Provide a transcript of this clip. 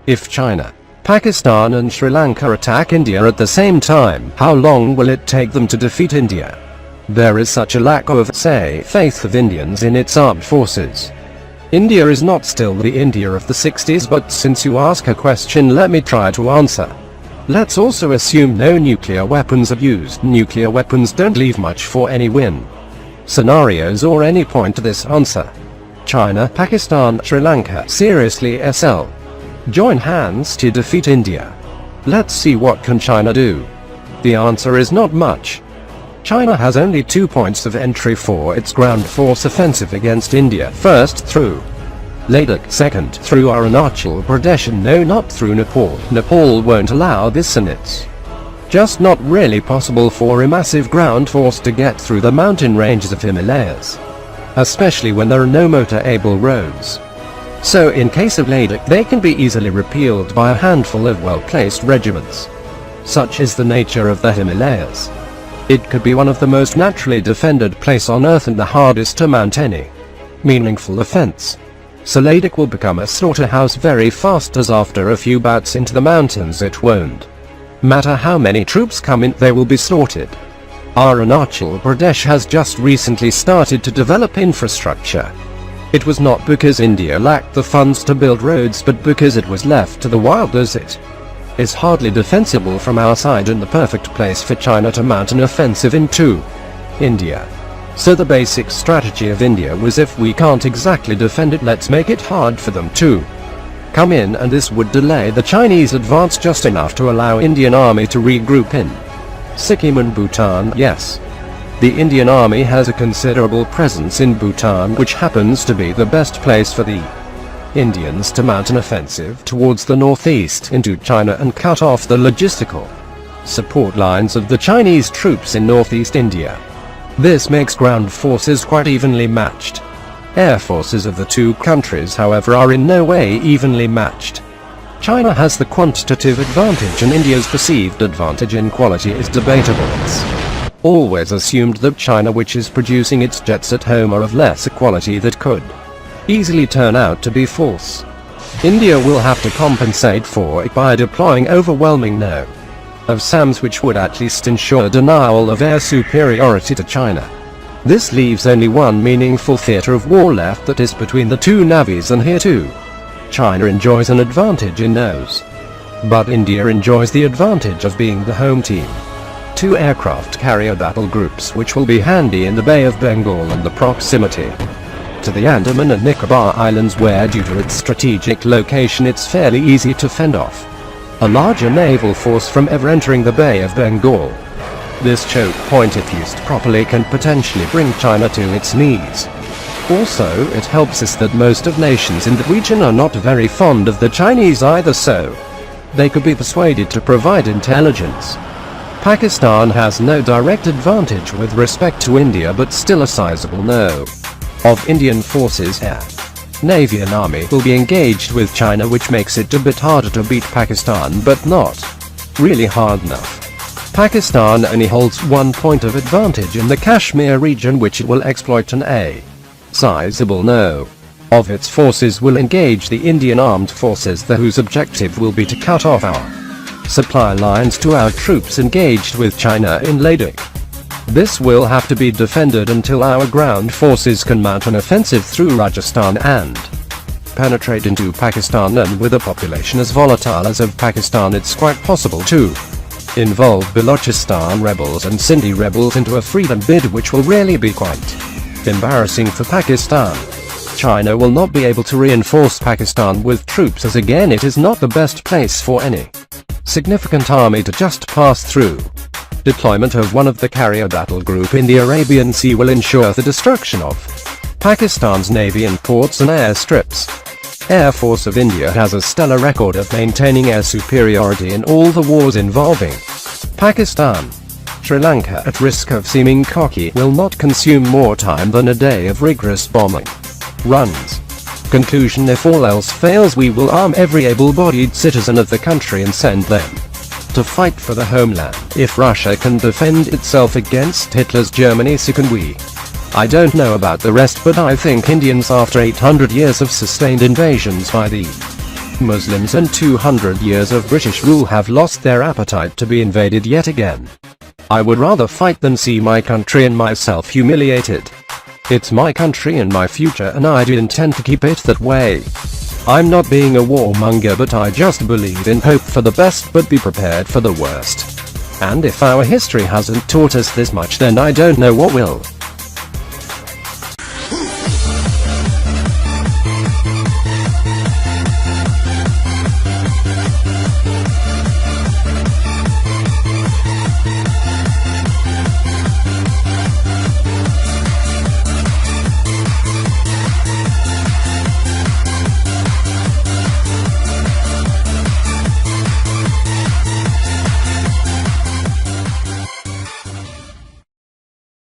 If China, Pakistan and Sri Lanka attack India at the same time, how long will it take them to defeat India? There is such a lack of, faith of Indians in its armed forces. India is not still the India of the 60s, but since you ask a question, let me try to answer. Let's also assume no nuclear weapons are used. Nuclear weapons don't leave much for any win scenarios or any point to this answer. China, Pakistan, Sri Lanka, seriously SL. Join hands to defeat India. Let's see what can China do. The answer is not much. China has only 2 points of entry for its ground force offensive against India. First, through Ladakh, second, through Arunachal Pradesh, and no, not through Nepal. Nepal won't allow this, and it's just not really possible for a massive ground force to get through the mountain ranges of Himalayas, especially when there are no motor-able roads. So in case of Ladakh, they can be easily repelled by a handful of well-placed regiments. Such is the nature of the Himalayas. It could be one of the most naturally defended place on earth and the hardest to mount any meaningful offense. So Ladakh will become a slaughterhouse very fast, as after a few bouts into the mountains it won't matter how many troops come in, they will be slaughtered. Arunachal Pradesh has just recently started to develop infrastructure. It was not because India lacked the funds to build roads, but because it was left to the wild, as it is hardly defensible from our side and the perfect place for China to mount an offensive into India. So the basic strategy of India was, if we can't exactly defend it, let's make it hard for them to come in, and this would delay the Chinese advance just enough to allow Indian army to regroup in Sikkim and Bhutan. Yes, the Indian army has a considerable presence in Bhutan, which happens to be the best place for the Indians to mount an offensive towards the northeast into China and cut off the logistical support lines of the Chinese troops in northeast India. This makes ground forces quite evenly matched. Air forces of the two countries, however, are in no way evenly matched. China has the quantitative advantage, and India's perceived advantage in quality is debatable. It's always assumed that China, which is producing its jets at home, are of lesser quality that could easily turn out to be false. India will have to compensate for it by deploying overwhelming no of SAMs, which would at least ensure denial of air superiority to China. This leaves only one meaningful theater of war left, that is between the two navies, and here too China enjoys an advantage in those, but India enjoys the advantage of being the home team. 2 aircraft carrier battle groups, which will be handy in the Bay of Bengal and the proximity to the Andaman and Nicobar Islands, where due to its strategic location it's fairly easy to fend off a larger naval force from ever entering the Bay of Bengal. This choke point, if used properly, can potentially bring China to its knees. Also, it helps us that most of nations in the region are not very fond of the Chinese either, so they could be persuaded to provide intelligence. Pakistan has no direct advantage with respect to India, but still a sizable no of Indian forces, air, navy and army will be engaged with China, which makes it a bit harder to beat Pakistan, but not really hard enough. Pakistan only holds 1 point of advantage in the Kashmir region, which it will exploit, and a sizable no of its forces will engage the Indian armed forces, whose objective will be to cut off our supply lines to our troops engaged with China in Ladakh. This will have to be defended until our ground forces can mount an offensive through Rajasthan and penetrate into Pakistan, and with a population as volatile as of Pakistan, it's quite possible to involve Balochistan rebels and Sindhi rebels into a freedom bid, which will really be quite embarrassing for Pakistan. China will not be able to reinforce Pakistan with troops, as again it is not the best place for any significant army to just pass through. Deployment of one of the carrier battle group in the Arabian Sea will ensure the destruction of Pakistan's navy and ports and airstrips. Air Force of India has a stellar record of maintaining air superiority in all the wars involving Pakistan. Sri Lanka, at risk of seeming cocky, will not consume more time than a day of rigorous bombing runs. Conclusion: if all else fails, we will arm every able-bodied citizen of the country and send them to fight for the homeland. If Russia can defend itself against Hitler's Germany, so can we. I don't know about the rest, but I think Indians, after 800 years of sustained invasions by the Muslims and 200 years of British rule have lost their appetite to be invaded yet again. I would rather fight than see my country and myself humiliated. It's my country and my future, and I do intend to keep it that way. I'm not being a warmonger, but I just believe in hope for the best but be prepared for the worst. And if our history hasn't taught us this much, then I don't know what will.